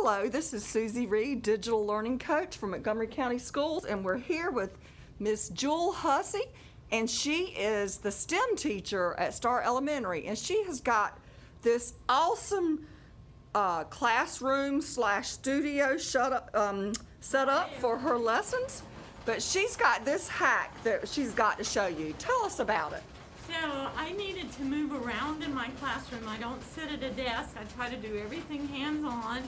Hello, this is Susie Reed, Digital Learning Coach from Montgomery County Schools, and we're here with Miss Jewel Hussey, and she is the STEM teacher at Star Elementary, and she has got this awesome classroom slash studio set up for her lessons, but she's got this hack that she's got to show you. Tell us about it. So I needed to move around in my classroom. I don't sit at a desk. I try to do everything hands-on.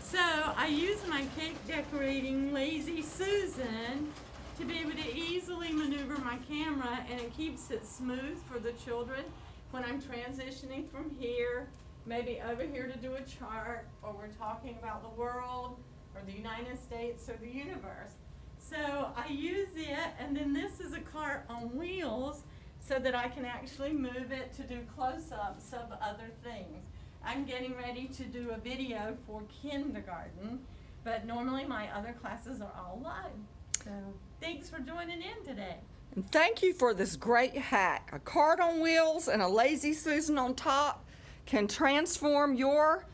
So I use my cake decorating Lazy Susan to be able to easily maneuver my camera, and it keeps it smooth for the children when I'm transitioning from here, maybe over here to do a chart, or we're talking about the world or the United States or the universe. So I use it, and then this is a cart on wheels so that I can actually move it to do close-ups of other things. I'm getting ready to do a video for kindergarten, but normally my other classes are all live. So thanks for joining in today. And thank you for this great hack. A cart on wheels and a Lazy Susan on top can transform your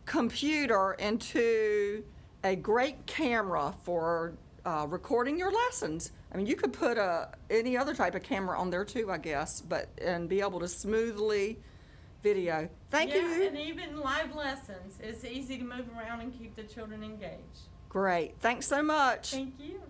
computer into a great camera for recording your lessons. I mean, you could put any other type of camera on there too, I guess, and be able to smoothly video. Thank you. Yeah, and even live lessons. It's easy to move around and keep the children engaged. Great. Thanks so much. Thank you.